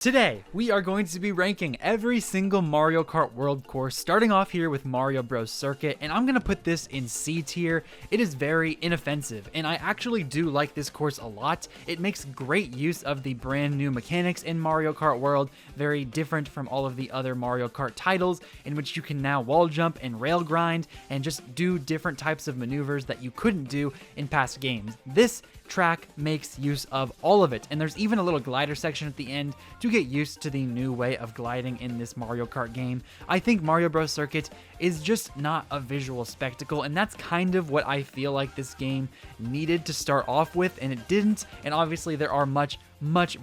Today, we are going to be ranking every single Mario Kart World course, starting off here with Mario Bros. Circuit, and I'm going to put this in C tier. It is very inoffensive, and I actually do like this course a lot. It makes great use of the brand new mechanics in Mario Kart World, very different from all of the other Mario Kart titles, in which you can now wall jump and rail grind, and just do different types of maneuvers that you couldn't do in past games. This track makes use of all of it, and there's even a little glider section at the end to get used to the new way of gliding in this Mario Kart game. I think Mario Bros. Circuit is just not a visual spectacle, and that's kind of what I feel like this game needed to start off with, and it didn't. And obviously there are much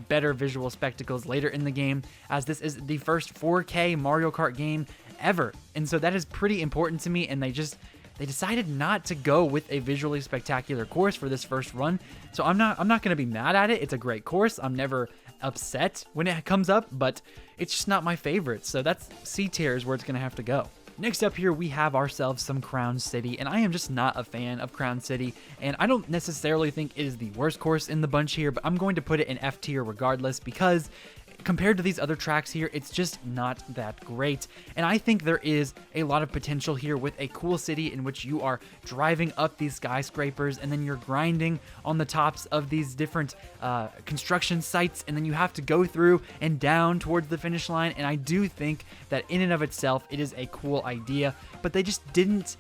better visual spectacles later in the game, as this is the first 4K Mario Kart game ever, and so that is pretty important to me, and they decided not to go with a visually spectacular course for this first run. So I'm not going to be mad at it. It's a great course. I'm never upset when it comes up, but it's just not my favorite. So that's C tier is where it's going to have to go. Next up here, we have ourselves some Crown City, and I am just not a fan of Crown City, and I don't necessarily think it is the worst course in the bunch here, but I'm going to put it in F tier regardless, because compared to these other tracks here, it's just not that great. And I think there is a lot of potential here with a cool city in which you are driving up these skyscrapers, and then you're grinding on the tops of these different construction sites, and then you have to go through and down towards the finish line. And I do think that in and of itself, it is a cool idea, but they just didn't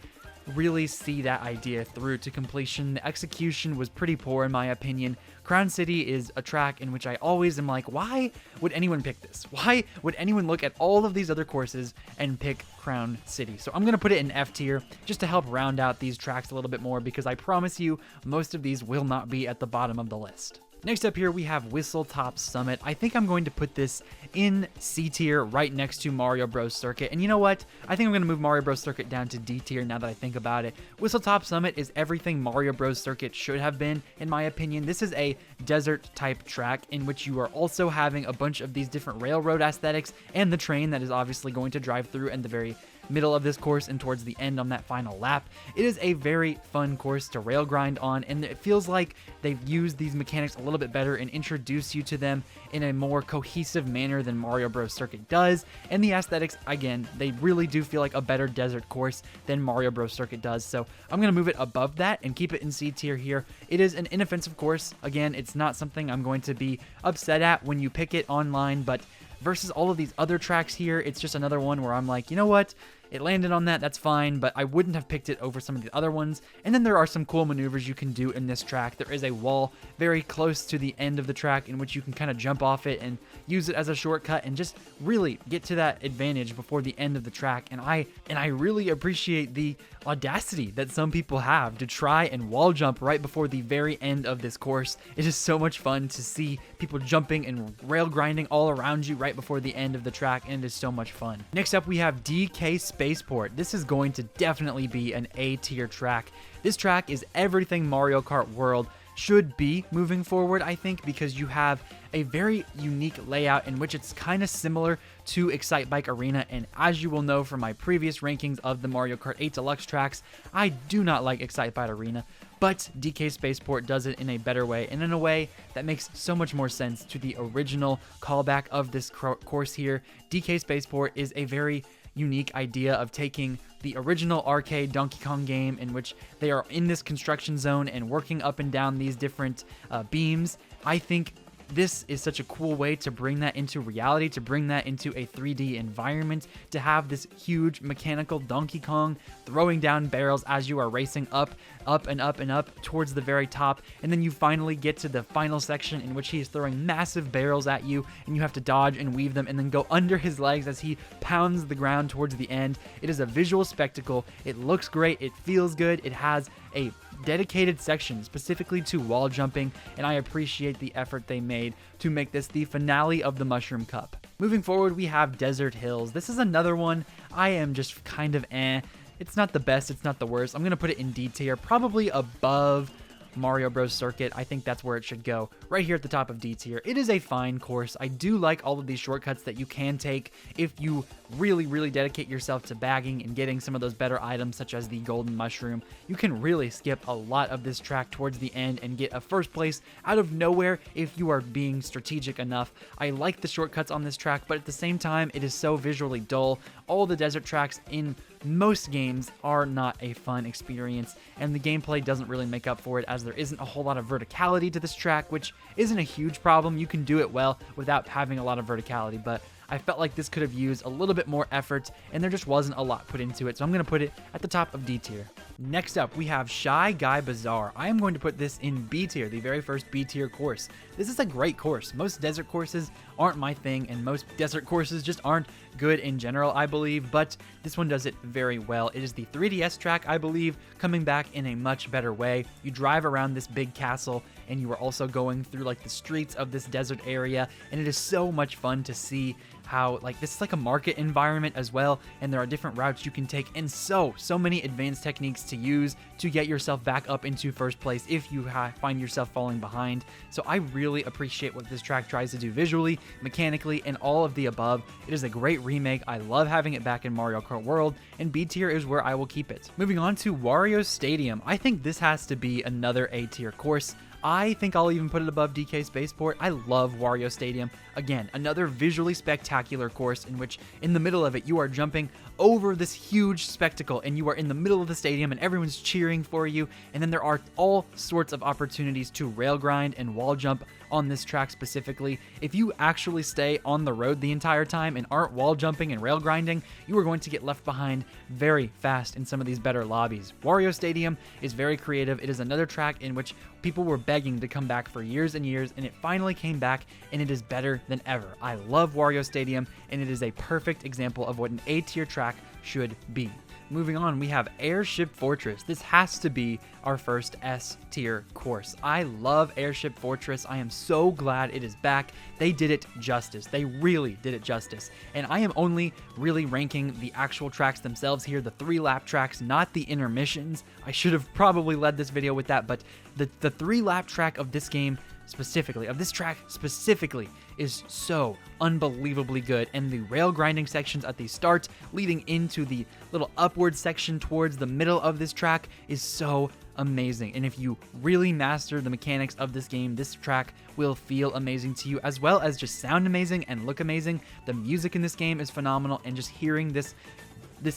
really see that idea through to completion. The execution was pretty poor in my opinion. Crown City is a track in which I always am like, why would anyone pick this? Why would anyone look at all of these other courses and pick Crown City? So I'm going to put it in F tier just to help round out these tracks a little bit more, because I promise you most of these will not be at the bottom of the list. Next up here, we have Whistle Top Summit. I think I'm going to put this in C tier right next to Mario Bros. Circuit. And you know what? I think I'm going to move Mario Bros. Circuit down to D tier now that I think about it. Whistle Top Summit is everything Mario Bros. Circuit should have been, in my opinion. This is a desert type track in which you are also having a bunch of these different railroad aesthetics, and the train that is obviously going to drive through in the very middle of this course and towards the end on that final lap. It is a very fun course to rail grind on, and it feels like they've used these mechanics a little bit better and introduce you to them in a more cohesive manner than Mario Bros. Circuit does. And the aesthetics, again, they really do feel like a better desert course than Mario Bros. Circuit does. So I'm going to move it above that and keep it in C tier here. It is an inoffensive course. Again, it's not something I'm going to be upset at when you pick it online, but versus all of these other tracks here, it's just another one where I'm like, you know what? It landed on that, that's fine, but I wouldn't have picked it over some of the other ones. And then there are some cool maneuvers you can do in this track. There is a wall very close to the end of the track in which you can kind of jump off it and use it as a shortcut and just really get to that advantage before the end of the track. And I really appreciate the audacity that some people have to try and wall jump right before the very end of this course. It is so much fun to see people jumping and rail grinding all around you right before the end of the track, and it is so much fun. Next up, we have DK Spaceport. This is going to definitely be an A tier track. This track is everything Mario Kart World should be moving forward, I think, because you have a very unique layout in which it's kind of similar to Excite Bike Arena, and as you will know from my previous rankings of the Mario Kart 8 Deluxe tracks, I do not like Excite Bike Arena, but DK Spaceport does it in a better way, and in a way that makes so much more sense to the original callback of this course here. DK Spaceport is a very unique idea of taking the original arcade Donkey Kong game in which they are in this construction zone and working up and down these different beams. I think this is such a cool way to bring that into reality, to bring that into a 3D environment, to have this huge mechanical Donkey Kong throwing down barrels as you are racing up and up towards the very top, and then you finally get to the final section in which he is throwing massive barrels at you, and you have to dodge and weave them and then go under his legs as he pounds the ground towards the end. It is a visual spectacle. It looks great. It feels good. It has a dedicated section specifically to wall jumping, and I appreciate the effort they made to make this the finale of the Mushroom Cup. Moving forward, we have Desert Hills. This is another one I am just kind of It's not the best, it's not the worst. I'm going to put it in D tier, probably above Mario Bros. Circuit. I think that's where it should go, right here at the top of D tier. It is a fine course. I do like all of these shortcuts that you can take if you really dedicate yourself to bagging and getting some of those better items, such as the golden mushroom. You can really skip a lot of this track towards the end and get a first place out of nowhere if you are being strategic enough. I like the shortcuts on this track, but at the same time, it is so visually dull. All the desert tracks in most games are not a fun experience, and the gameplay doesn't really make up for it, as there isn't a whole lot of verticality to this track, which isn't a huge problem. You can do it well without having a lot of verticality, but I felt like this could have used a little bit more effort, and there just wasn't a lot put into it, so I'm going to put it at the top of D tier. Next up, we have Shy Guy Bazaar. I am going to put this in B tier, the very first B tier course. This is a great course. Most desert courses aren't my thing, and most desert courses just aren't good in general, I believe, but this one does it very well. It is the 3DS track, I believe, coming back in a much better way. You drive around this big castle, and you are also going through like the streets of this desert area, and it is so much fun to see how like this is like a market environment as well, and there are different routes you can take, and so many advanced techniques to use to get yourself back up into first place if you find yourself falling behind. So I really appreciate what this track tries to do visually, mechanically, and all of the above. It is a great remake. I love having it back in Mario Kart World, and B tier is where I will keep it. Moving on to Wario Stadium. I think this has to be another A tier course. I think I'll even put it above DK Spaceport. I love Wario Stadium. Again, another visually spectacular course in which in the middle of it you are jumping over this huge spectacle, and you are in the middle of the stadium and everyone's cheering for you, and then there are all sorts of opportunities to rail grind and wall jump on this track specifically. If you actually stay on the road the entire time and aren't wall jumping and rail grinding, you are going to get left behind very fast in some of these better lobbies. Wario Stadium is very creative. It is another track in which people were begging to come back for years and years, and it finally came back, and it is better than ever. I love Wario Stadium, and it is a perfect example of what an A tier track should be. Moving on, we have Airship Fortress. This has to be our first S tier course. I love Airship Fortress. I am so glad it is back. They did it justice. They really did it justice. And I am only really ranking the actual tracks themselves here, the 3-lap tracks, not the intermissions. I should have probably led this video with that, but the 3-lap track of this game specifically, of this track specifically, is so unbelievably good, and the rail grinding sections at the start leading into the little upward section towards the middle of this track is so amazing. And if you really master the mechanics of this game, this track will feel amazing to you, as well as just sound amazing and look amazing. The music in this game is phenomenal, and just hearing this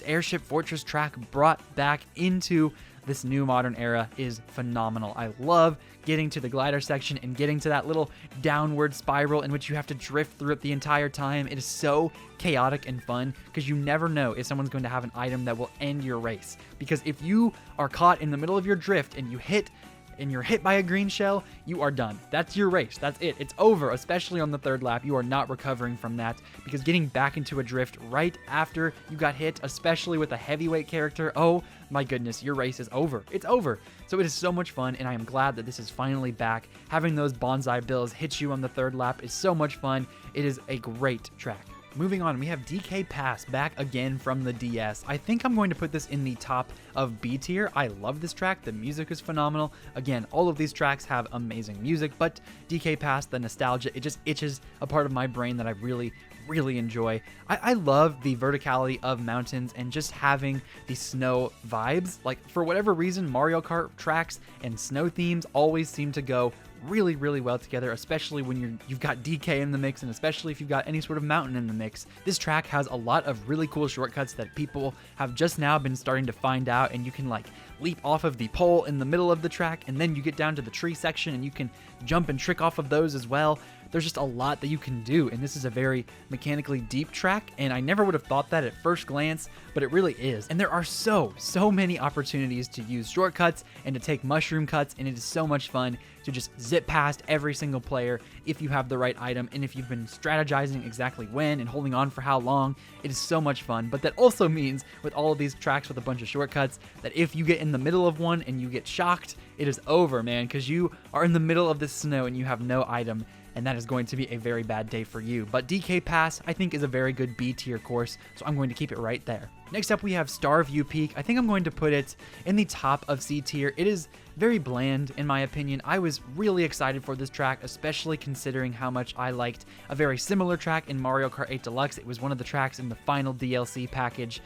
Airship Fortress track brought back into this new modern era is phenomenal. I love getting to the glider section and getting to that little downward spiral in which you have to drift through it the entire time. It is so chaotic and fun because you never know if someone's going to have an item that will end your race. Because if you are caught in the middle of your drift and you're hit by a green shell, you are done. That's your race. That's it. It's over, especially on the 3rd lap. You are not recovering from that, because getting back into a drift right after you got hit, especially with a heavyweight character, oh my goodness, your race is over. It's over. So it is so much fun, and I am glad that this is finally back. Having those bonsai bills hit you on the 3rd lap is so much fun. It is a great track. Moving on, we have DK Pass back again from the DS. I think I'm going to put this in the top of B tier. I love this track. The music is phenomenal. Again, all of these tracks have amazing music, but DK Pass, the nostalgia, it just itches a part of my brain that I really enjoy. I love the verticality of mountains and just having the snow vibes. Like, for whatever reason, Mario Kart tracks and snow themes always seem to go really well together, especially when you've got DK in the mix, and especially if you've got any sort of mountain in the mix. This track has a lot of really cool shortcuts that people have just now been starting to find out, and you can like leap off of the pole in the middle of the track, and then you get down to the tree section and you can jump and trick off of those as well. There's just a lot that you can do, and this is a very mechanically deep track, and I never would have thought that at first glance, but it really is. And there are so many opportunities to use shortcuts and to take mushroom cuts, and it is so much fun to just zip past every single player if you have the right item, and if you've been strategizing exactly when and holding on for how long. It is so much fun. But that also means, with all of these tracks with a bunch of shortcuts, that if you get in the middle of one and you get shocked, it is over, man, because you are in the middle of this snow and you have no item and that is going to be a very bad day for you. But DK Pass, I think, is a very good B tier course, so I'm going to keep it right there. Next up, we have Starview Peak. I think I'm going to put it in the top of C tier. It is very bland, in my opinion. I was really excited for this track, especially considering how much I liked a very similar track in Mario Kart 8 Deluxe. It was one of the tracks in the final DLC package.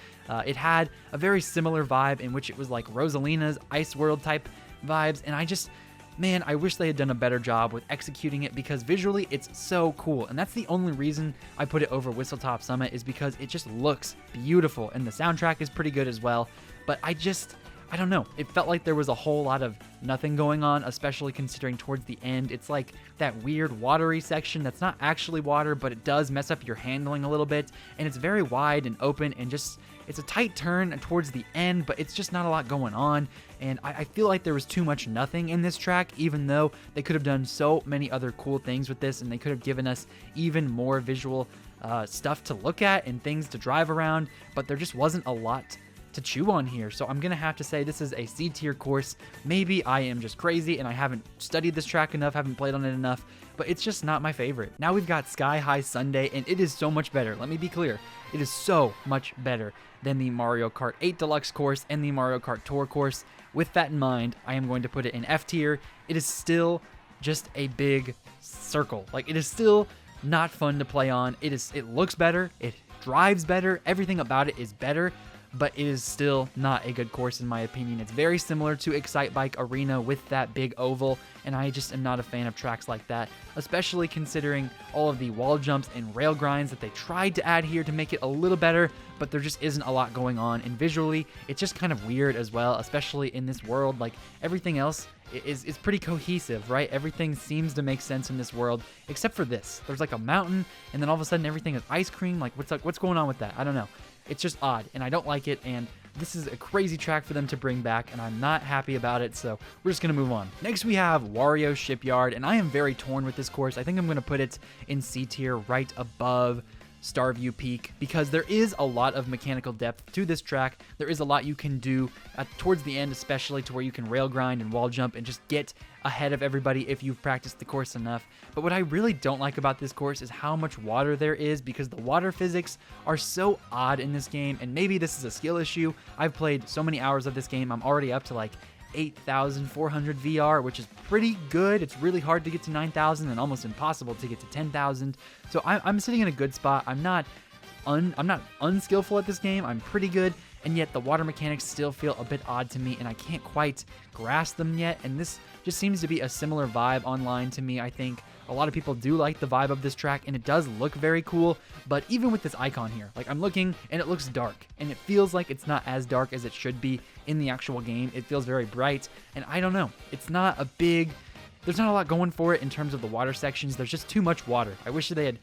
It had a very similar vibe in which it was like Rosalina's Ice World type vibes, and man, I wish they had done a better job with executing it, because visually it's so cool. And that's the only reason I put it over Whistletop Summit, is because it just looks beautiful, and the soundtrack is pretty good as well. But I don't know. It felt like there was a whole lot of nothing going on, especially considering towards the end, it's like that weird watery section that's not actually water, but it does mess up your handling a little bit. And it's very wide and open, and just, it's a tight turn towards the end, but it's just not a lot going on. And I feel like there was too much nothing in this track, even though they could have done so many other cool things with this, and they could have given us even more visual stuff to look at and things to drive around, but there just wasn't a lot to chew on here. So I'm gonna have to say this is a C tier course. Maybe I am just crazy and I haven't studied this track enough, haven't played on it enough, but it's just not my favorite. Now we've got Sky High Sunday, and it is so much better. Let me be clear. It is so much better than the Mario Kart 8 Deluxe course and the Mario Kart Tour course. With that in mind, I am going to put it in F tier. It is still just a big circle. Like, it is still not fun to play on. It looks better, it drives better, everything about it is better, but it is still not a good course in my opinion. It's very similar to Excitebike Arena with that big oval, and I just am not a fan of tracks like that, especially considering all of the wall jumps and rail grinds that they tried to add here to make it a little better, but there just isn't a lot going on, and visually, it's just kind of weird as well, especially in this world. Like, everything else is pretty cohesive, right? Everything seems to make sense in this world, except for this. There's like a mountain, and then all of a sudden everything is ice cream. Like, what's going on with that? I don't know. It's just odd, and I don't like it, and this is a crazy track for them to bring back, and I'm not happy about it, so we're just going to move on. Next, we have Wario Shipyard, and I am very torn with this course. I think I'm going to put it in C tier right above Starview Peak, because there is a lot of mechanical depth to this track. There is a lot you can do towards the end, especially to where you can rail grind and wall jump and just get ahead of everybody if you've practiced the course enough. But what I really don't like about this course is how much water there is, because the water physics are so odd in this game, and maybe this is a skill issue. I've played so many hours of this game, I'm already up to like 8,400 VR, which is pretty good. It's really hard to get to 9,000 and almost impossible to get to 10,000. So I'm sitting in a good spot. I'm not unskillful at this game. I'm pretty good, and yet the water mechanics still feel a bit odd to me, and I can't quite grasp them yet. And this just seems to be a similar vibe online to me. I think a lot of people do like the vibe of this track, and it does look very cool, but even with this icon here, like, I'm looking and it looks dark, and it feels like it's not as dark as it should be in the actual game. It feels very bright, and I don't know. It's not a big... There's not a lot going for it in terms of the water sections. There's just too much water. I wish they had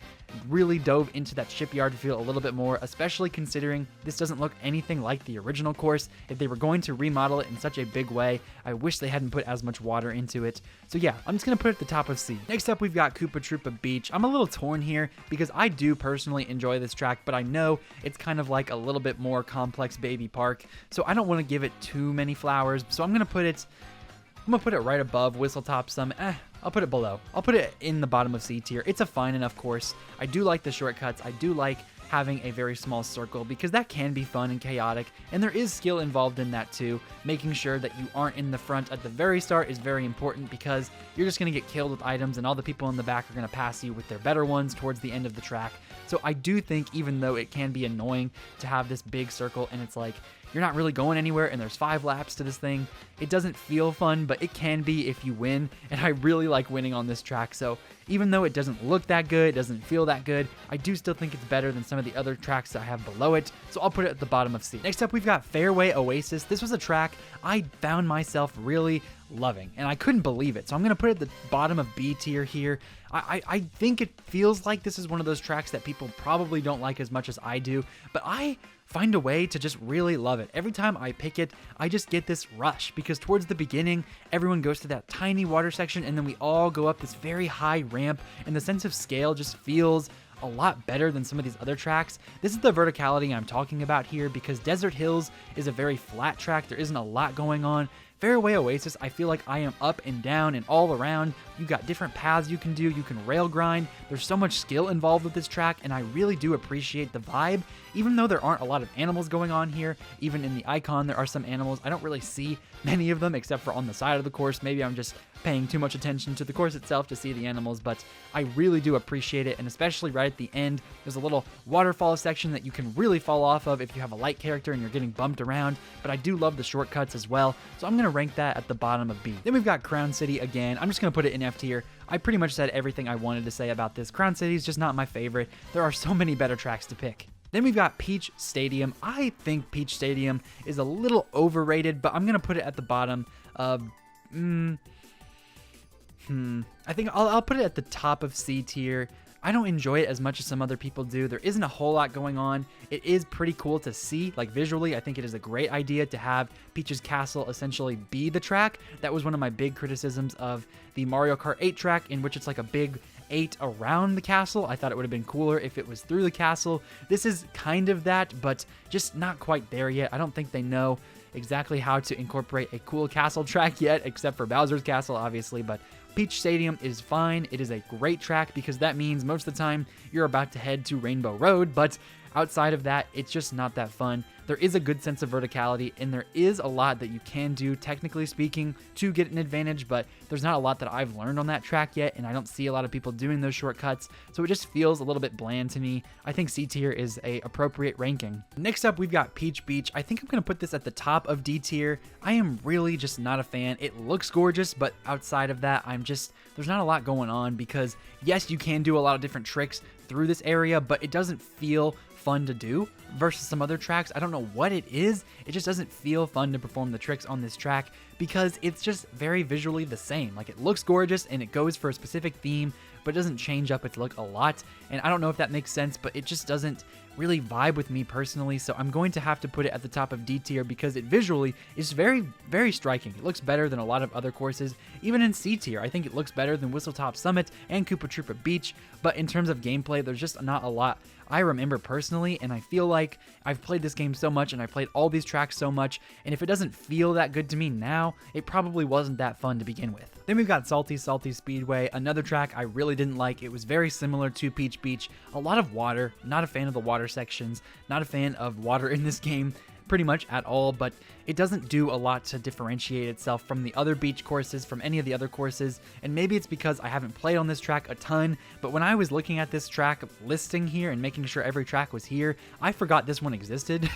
really dove into that shipyard feel a little bit more, especially considering this doesn't look anything like the original course. If they were going to remodel it in such a big way, I wish they hadn't put as much water into it. So yeah, I'm just going to put it at the top of C. Next up, we've got Koopa Troopa Beach. I'm a little torn here because I do personally enjoy this track, but I know it's kind of like a little bit more complex baby park, so I don't want to give it too many flowers. So I'm going to put it right above Whistletop Summit. I'll put it below. I'll put it in the bottom of C tier. It's a fine enough course. I do like the shortcuts. I do like having a very small circle, because that can be fun and chaotic, and there is skill involved in that too. Making sure that you aren't in the front at the very start is very important, because you're just going to get killed with items, and all the people in the back are going to pass you with their better ones towards the end of the track. So I do think, even though it can be annoying to have this big circle and it's like you're not really going anywhere and there's 5 laps to this thing, it doesn't feel fun, but it can be if you win, and I really like winning on this track. So even though it doesn't look that good, it doesn't feel that good, I do still think it's better than some of the other tracks that I have below it, so I'll put it at the bottom of C. Next up, we've got Fairway Oasis. This was a track I found myself really loving, and I couldn't believe it, so I'm going to put it at the bottom of B tier here. I think it feels like this is one of those tracks that people probably don't like as much as I do, but I find a way to just really love it. Every time I pick it, I just get this rush, because towards the beginning, everyone goes to that tiny water section, and then we all go up this very high ramp, and the sense of scale just feels a lot better than some of these other tracks. This is the verticality I'm talking about here, because Desert Hills is a very flat track. There isn't a lot going on. Fairway Oasis, I feel like I am up and down and all around. You got different paths you can do, you can rail grind. There's so much skill involved with this track, and I really do appreciate the vibe. Even though there aren't a lot of animals going on here, even in the icon there are some animals. I don't really see many of them except for on the side of the course. Maybe I'm just paying too much attention to the course itself to see the animals, but I really do appreciate it, and especially right at the end, there's a little waterfall section that you can really fall off of if you have a light character and you're getting bumped around, but I do love the shortcuts as well, so I'm going to rank that at the bottom of B. Then we've got Crown City again. I'm just going to put it in F tier. I pretty much said everything I wanted to say about this. Crown City is just not my favorite. There are so many better tracks to pick. Then we've got Peach Stadium. I think Peach Stadium is a little overrated, but I'm going to put it at the bottom of... I think I'll put it at the top of C tier. I don't enjoy it as much as some other people do. There isn't a whole lot going on. It is pretty cool to see, like visually. I think it is a great idea to have Peach's Castle essentially be the track. That was one of my big criticisms of the Mario Kart 8 track, in which it's like a big 8 around the castle. I thought it would have been cooler if it was through the castle. This is kind of that, but just not quite there yet. I don't think they know exactly how to incorporate a cool castle track yet, except for Bowser's Castle, obviously, but Peach Stadium is fine. It is a great track because that means most of the time you're about to head to Rainbow Road, but outside of that, it's just not that fun. There is a good sense of verticality, and there is a lot that you can do, technically speaking, to get an advantage, but there's not a lot that I've learned on that track yet, and I don't see a lot of people doing those shortcuts, so it just feels a little bit bland to me. I think C tier is a appropriate ranking. Next up, we've got Peach Beach. I think I'm going to put this at the top of D tier. I am really just not a fan. It looks gorgeous, but outside of that, there's not a lot going on because, yes, you can do a lot of different tricks through this area, but it doesn't feel fun to do versus some other tracks. I don't know what it is. It just doesn't feel fun to perform the tricks on this track because it's just very visually the same. Like, it looks gorgeous and it goes for a specific theme, but it doesn't change up its look a lot. And I don't know if that makes sense, but it just doesn't really vibe with me personally, so I'm going to have to put it at the top of D tier because it visually is very, very striking. It looks better than a lot of other courses. Even in C tier, I think it looks better than Whistletop Summit and Koopa Troopa Beach, but in terms of gameplay, there's just not a lot I remember personally, and I feel like I've played this game so much and I played all these tracks so much, and if it doesn't feel that good to me now, it probably wasn't that fun to begin with. Then we've got Salty Speedway, another track I really didn't like. It was very similar to Peach Beach. A lot of water, not a fan of the water sections, not a fan of water in this game pretty much at all, but it doesn't do a lot to differentiate itself from the other beach courses, from any of the other courses, and maybe it's because I haven't played on this track a ton, but when I was looking at this track listing here and making sure every track was here, I forgot this one existed.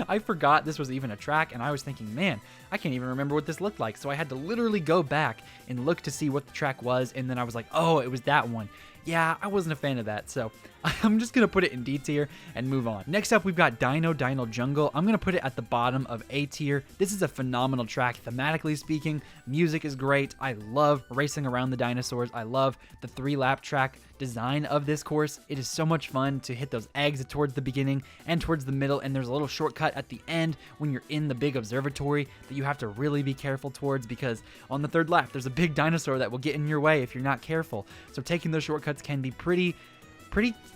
I forgot this was even a track, and I was thinking, man, I can't even remember what this looked like, so I had to literally go back and look to see what the track was, and then I was like, oh, it was that one. Yeah, I wasn't a fan of that, so I'm just going to put it in D tier and move on. Next up, we've got Dino Jungle. I'm going to put it at the bottom of A tier. This is a phenomenal track, thematically speaking. Music is great. I love racing around the dinosaurs. I love the 3-lap track design of this course. It is so much fun to hit those eggs towards the beginning and towards the middle, and there's a little shortcut at the end when you're in the big observatory that you have to really be careful towards because on the 3rd lap, there's a big dinosaur that will get in your way if you're not careful. So taking those shortcuts can be pretty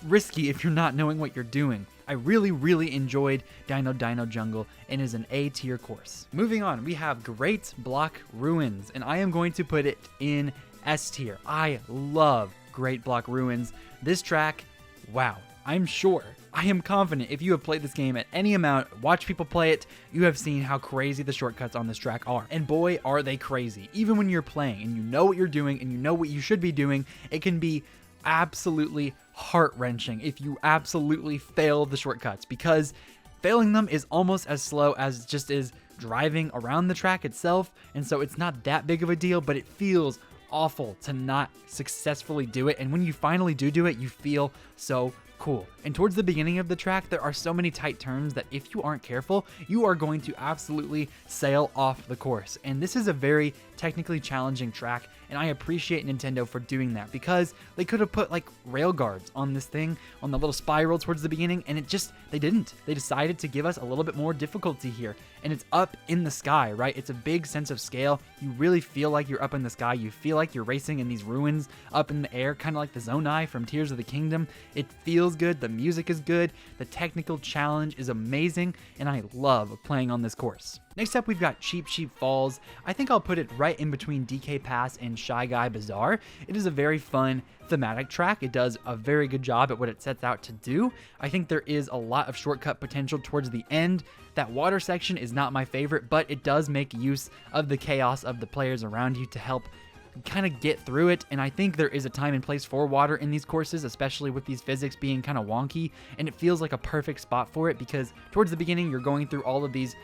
risky if you're not knowing what you're doing. I really enjoyed Dino Jungle and is an A tier course. Moving on, we have Great Block Ruins, and I am going to put it in S tier. I love Great Block Ruins. This track, wow, I am confident if you have played this game at any amount, watch people play it, you have seen how crazy the shortcuts on this track are. And boy, are they crazy. Even when you're playing and you know what you're doing and you know what you should be doing, it can be absolutely heart-wrenching if you absolutely fail the shortcuts, because failing them is almost as slow as just is driving around the track itself, and so it's not that big of a deal, but it feels awful to not successfully do it, and when you finally do it, you feel so cool. And towards the beginning of the track, there are so many tight turns that if you aren't careful, you are going to absolutely sail off the course. And this is a very technically challenging track, and I appreciate Nintendo for doing that because they could have put like rail guards on this thing, on the little spiral towards the beginning, and they didn't. They decided to give us a little bit more difficulty here, and it's up in the sky, right? It's a big sense of scale. You really feel like you're up in the sky. You feel like you're racing in these ruins up in the air, kind of like the Zonai from Tears of the Kingdom. It feels good. The music is good. The technical challenge is amazing, and I love playing on this course. Next up, we've got Cheap Sheep Falls. I think I'll put it right in between DK Pass and Shy Guy Bazaar. It is a very fun thematic track. It does a very good job at what it sets out to do. I think there is a lot of shortcut potential towards the end. That water section is not my favorite, but it does make use of the chaos of the players around you to help kind of get through it. And I think there is a time and place for water in these courses, especially with these physics being kind of wonky, and it feels like a perfect spot for it because towards the beginning you're going through all of these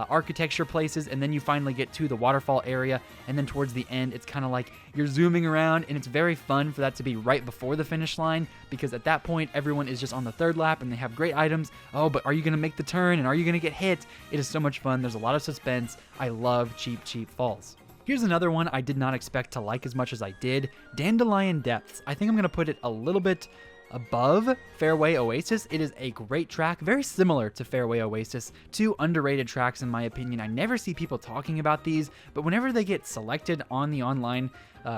architecture places, and then you finally get to the waterfall area, and then towards the end it's kind of like you're zooming around, and it's very fun for that to be right before the finish line because at that point everyone is just on the third lap and they have great items. Oh, but are you going to make the turn, and are you going to get hit? It is so much fun. There's a lot of suspense. I love Cheap Cheap Falls. Here's another one I did not expect to like as much as I did, Dandelion Depths. I think I'm going to put it a little bit above Fairway Oasis. It is a great track, very similar to Fairway Oasis, two underrated tracks in my opinion. I never see people talking about these, but whenever they get selected on the online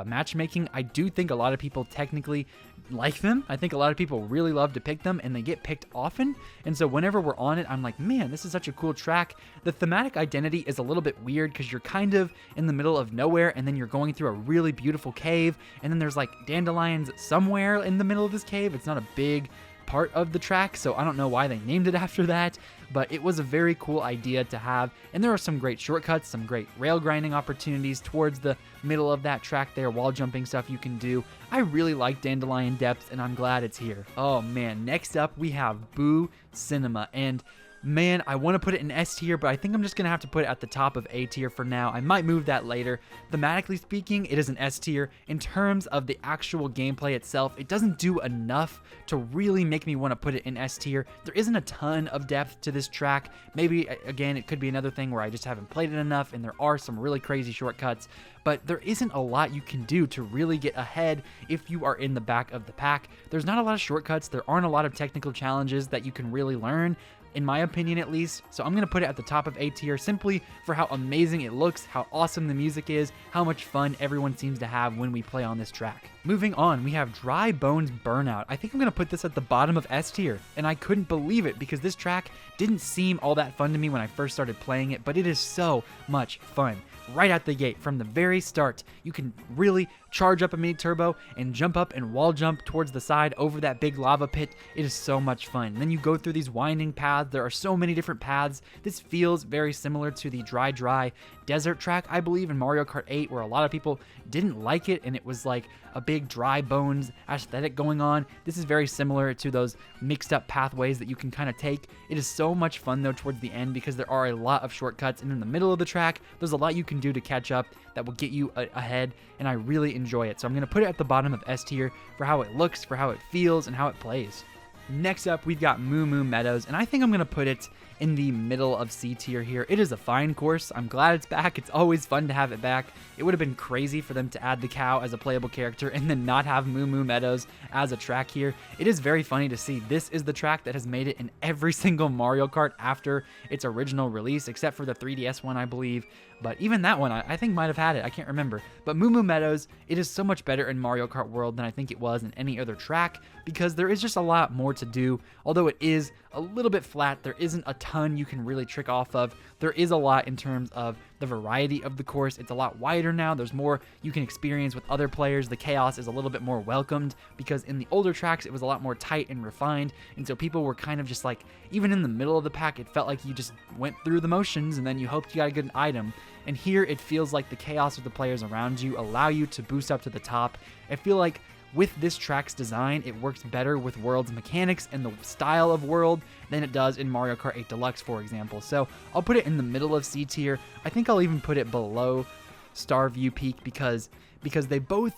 matchmaking, I do think a lot of people technically like them. I think a lot of people really love to pick them, and they get picked often, and so whenever we're on it, I'm like, man, this is such a cool track. The thematic identity is a little bit weird because you're kind of in the middle of nowhere, and then you're going through a really beautiful cave, and then there's like dandelions somewhere in the middle of this cave. It's not a big part of the track, so I don't know why they named it after that, but it was a very cool idea to have, and there are some great shortcuts, some great rail grinding opportunities towards the middle of that track there, wall jumping stuff you can do. I really like Dandelion Depths, and I'm glad it's here. Oh man, next up we have Boo Cinema, and man, I want to put it in S tier, but I think I'm just going to have to put it at the top of A tier for now. I might move that later. Thematically speaking, it is an S tier. In terms of the actual gameplay itself, it doesn't do enough to really make me want to put it in S tier. There isn't a ton of depth to this track. Maybe, again, it could be another thing where I just haven't played it enough, and there are some really crazy shortcuts, but there isn't a lot you can do to really get ahead if you are in the back of the pack. There's not a lot of shortcuts. There aren't a lot of technical challenges that you can really learn, in my opinion at least, so I'm going to put it at the top of A tier simply for how amazing it looks, how awesome the music is, how much fun everyone seems to have when we play on this track. Moving on, we have Dry Bones Burnout. I think I'm going to put this at the bottom of S tier, and I couldn't believe it because this track didn't seem all that fun to me when I first started playing it, but it is so much fun. Right out the gate, from the very start, you can really charge up a mini turbo and jump up and wall jump towards the side over that big lava pit. It is so much fun. And then you go through these winding paths. There are so many different paths. This feels very similar to the dry desert track, I believe, in Mario Kart 8, where a lot of people didn't like it, and it was like a big dry bones aesthetic going on. This is very similar to those mixed up pathways that you can kind of take. It is so much fun though towards the end because there are a lot of shortcuts, and in the middle of the track there's a lot you can do to catch up that will get you ahead, and I really enjoy it. So I'm going to put it at the bottom of S tier for how it looks, for how it feels, and how it plays. Next up, we've got Mumu Meadows, and I think I'm going to put it in the middle of C tier here. It is a fine course. I'm glad it's back. It's always fun to have it back. It would have been crazy for them to add the cow as a playable character and then not have Mumu Meadows as a track here. It is very funny to see this is the track that has made it in every single Mario Kart after its original release, except for the 3DS one, I believe. But even that one, I think might have had it. I can't remember. But Mumu Meadows, it is so much better in Mario Kart World than I think it was in any other track because there is just a lot more to do. Although it is a little bit flat, there isn't a ton you can really trick off of. There is a lot in terms of the variety of the course. It's a lot wider now. There's more you can experience with other players. The chaos is a little bit more welcomed because in the older tracks, it was a lot more tight and refined. And so people were kind of just like, even in the middle of the pack, it felt like you just went through the motions and then you hoped you got a good item. And here it feels like the chaos of the players around you allow you to boost up to the top. I feel like with this track's design, it works better with World's mechanics and the style of World than it does in Mario Kart 8 Deluxe, for example. So I'll put it in the middle of C tier. I think I'll even put it below Starview Peak because they both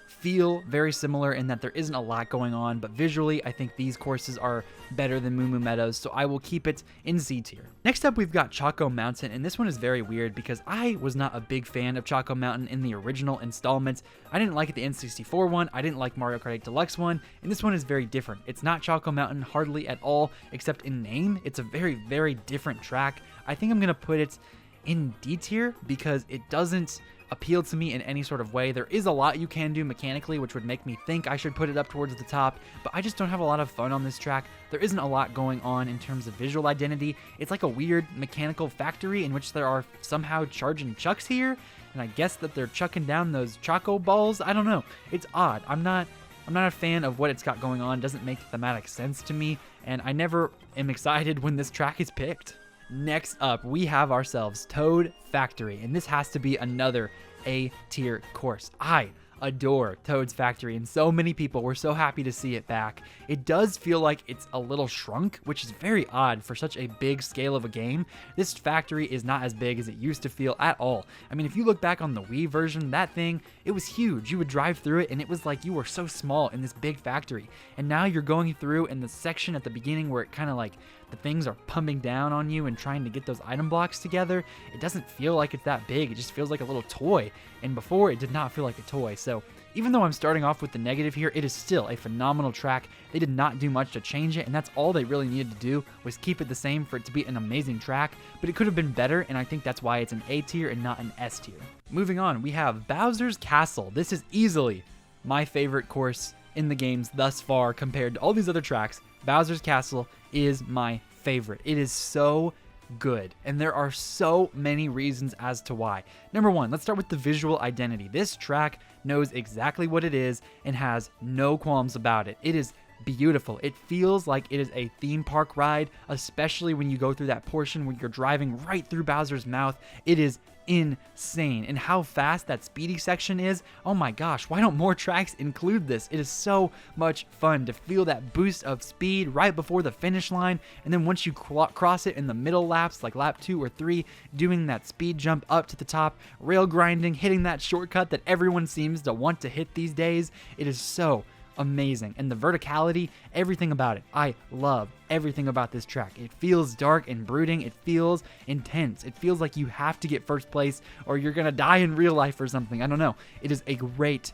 feel very similar in that there isn't a lot going on, but visually I think these courses are better than Mumu Meadows, so I will keep it in C tier. Next up, we've got Choco Mountain, and this one is very weird because I was not a big fan of Choco Mountain in the original installments. I didn't like it the N64 one, I didn't like Mario Kart 8 Deluxe one, and this one is very different. It's not Choco Mountain hardly at all, except in name. It's a very, very different track. I think I'm going to put it in D tier because it doesn't appeal to me in any sort of way. There is a lot you can do mechanically, which would make me think I should put it up towards the top, but I just don't have a lot of fun on this track. There isn't a lot going on in terms of visual identity. It's like a weird mechanical factory in which there are somehow charging chucks here, and I guess that they're chucking down those choco balls. I don't know. It's odd. I'm not a fan of what it's got going on. It doesn't make thematic sense to me, and I never am excited when this track is picked. Next up, we have ourselves Toad Factory, and this has to be another A-tier course. I adore Toad's Factory, and so many people were so happy to see it back. It does feel like it's a little shrunk, which is very odd for such a big scale of a game. This factory is not as big as it used to feel at all. I mean, if you look back on the Wii version, that thing, it was huge. You would drive through it and it was like you were so small in this big factory. And now you're going through in the section at the beginning where it kind of like the things are pumping down on you and trying to get those item blocks together. It doesn't feel like it's that big. It just feels like a little toy. And before, it did not feel like a toy. So even though I'm starting off with the negative here, it is still a phenomenal track. They did not do much to change it, and that's all they really needed to do was keep it the same for it to be an amazing track, but it could have been better, and I think that's why it's an A tier and not an S tier. Moving on, we have Bowser's Castle. This is easily my favorite course in the games thus far compared to all these other tracks. Bowser's Castle is my favorite. It is so good, and there are so many reasons as to why. Number one, let's start with the visual identity. This track knows exactly what it is and has no qualms about it. It is beautiful. It feels like it is a theme park ride, especially when you go through that portion where you're driving right through Bowser's mouth. It is insane. And how fast that speedy section is, oh my gosh, why don't more tracks include this? It is so much fun to feel that boost of speed right before the finish line, and then once you cross it in the middle laps, like lap 2 or 3, doing that speed jump up to the top, rail grinding, hitting that shortcut that everyone seems to want to hit these days. It is so amazing. And the verticality, everything about it. I love everything about this track. It feels dark and brooding. It feels intense. It feels like you have to get first place or you're gonna die in real life or something. I don't know. It is a great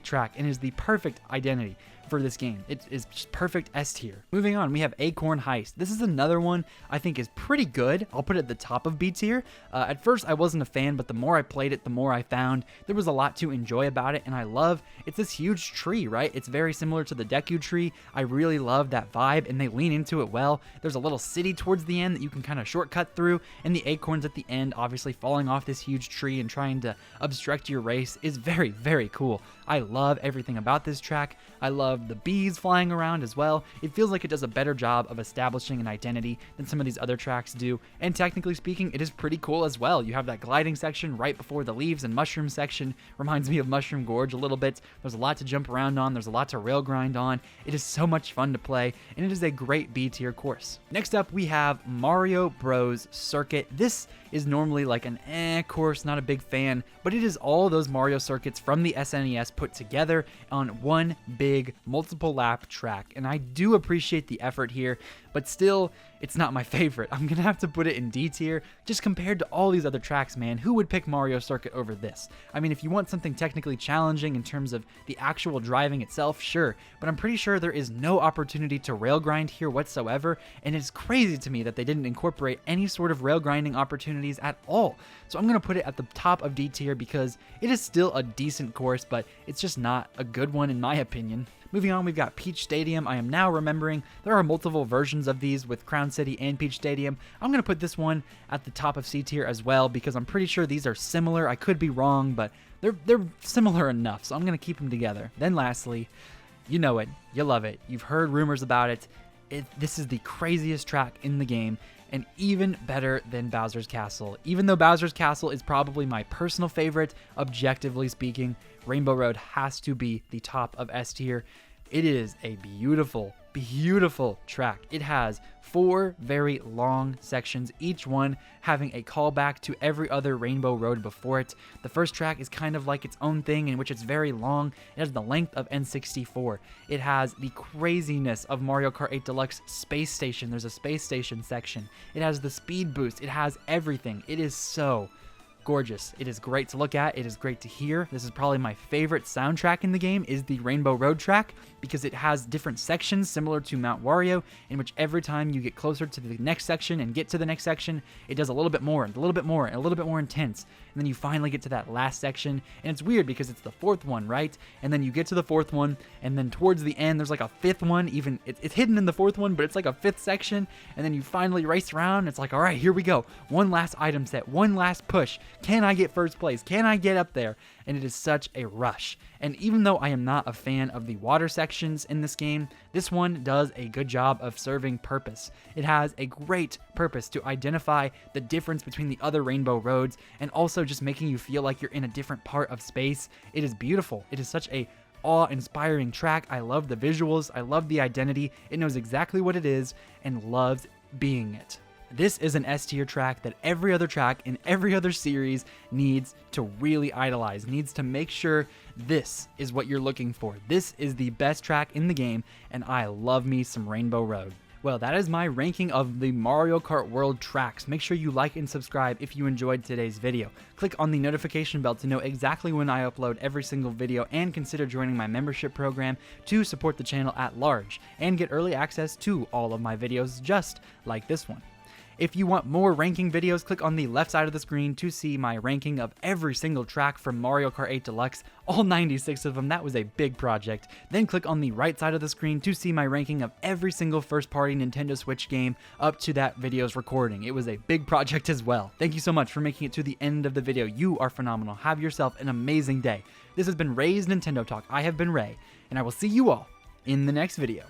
track and is the perfect identity for this game. It is just perfect S tier. Moving on, we have Acorn Heist. This is another one I think is pretty good. I'll put it at the top of B tier. At first, I wasn't a fan, but the more I played it, the more I found there was a lot to enjoy about it, and I love it's this huge tree, right? It's very similar to the Deku tree. I really love that vibe, and they lean into it well. There's a little city towards the end that you can kind of shortcut through, and the acorns at the end, obviously falling off this huge tree and trying to obstruct your race is very, very cool. I love everything about this track. I love the bees flying around as well. It feels like it does a better job of establishing an identity than some of these other tracks do, and technically speaking, it is pretty cool as well. You have that gliding section right before the leaves and mushroom section. Reminds me of Mushroom Gorge a little bit. There's a lot to jump around on. There's a lot to rail grind on. It is so much fun to play, and it is a great B tier course. Next up, we have Mario Bros. Circuit. This is normally like an course, not a big fan, but it is all those Mario circuits from the SNES put together on one big multiple lap track, and I do appreciate the effort here, but still, it's not my favorite. I'm gonna have to put it in D tier, just compared to all these other tracks, man. Who would pick Mario Circuit over this? I mean, if you want something technically challenging in terms of the actual driving itself, sure, but I'm pretty sure there is no opportunity to rail grind here whatsoever, and it's crazy to me that they didn't incorporate any sort of rail grinding opportunities at all. So I'm gonna put it at the top of D tier because it is still a decent course, but it's just not a good one in my opinion. Moving on, we've got Peach Stadium. I am now remembering there are multiple versions of these with Crown City and Peach Stadium. I'm going to put this one at the top of C tier as well because I'm pretty sure these are similar. I could be wrong, but they're similar enough, so I'm going to keep them together. Then lastly, you know it, you love it, you've heard rumors about it. This is the craziest track in the game, and even better than Bowser's Castle. Even though Bowser's Castle is probably my personal favorite, objectively speaking, Rainbow Road has to be the top of S tier. It is a beautiful, beautiful track. It has 4 very long sections, each one having a callback to every other Rainbow Road before it. The first track is kind of like its own thing in which it's very long. It has the length of N64. It has the craziness of Mario Kart 8 Deluxe Space Station. There's a Space Station section. It has the speed boost. It has everything. It is so gorgeous. It is great to look at. It is great to hear. This is probably my favorite soundtrack in the game, is the Rainbow Road track, because it has different sections similar to Mount Wario, in which every time you get closer to the next section and get to the next section, it does a little bit more and a little bit more and a little bit more intense. And then you finally get to that last section, and it's weird because it's the fourth one, right? And then you get to the fourth one, and then towards the end, there's like a fifth one, even it's hidden in the fourth one, but it's like a fifth section, and then you finally race around, and it's like, all right, here we go. One last item set, one last push. Can I get first place? Can I get up there? And it is such a rush. And even though I am not a fan of the water sections in this game, this one does a good job of serving purpose. It has a great purpose to identify the difference between the other rainbow roads, and also just making you feel like you're in a different part of space. It is beautiful. It is such a awe-inspiring track. I love the visuals. I love the identity. It knows exactly what it is and loves being it. This is an S tier track that every other track in every other series needs to really idolize, needs to make sure this is what you're looking for. This is the best track in the game, and I love me some Rainbow Road. Well, that is my ranking of the Mario Kart World tracks. Make sure you like and subscribe if you enjoyed today's video. Click on the notification bell to know exactly when I upload every single video, and consider joining my membership program to support the channel at large and get early access to all of my videos just like this one. If you want more ranking videos, click on the left side of the screen to see my ranking of every single track from Mario Kart 8 Deluxe, all 96 of them. That was a big project. Then click on the right side of the screen to see my ranking of every single first-party Nintendo Switch game up to that video's recording. It was a big project as well. Thank you so much for making it to the end of the video. You are phenomenal. Have yourself an amazing day. This has been Ray's Nintendo Talk. I have been Ray, and I will see you all in the next video.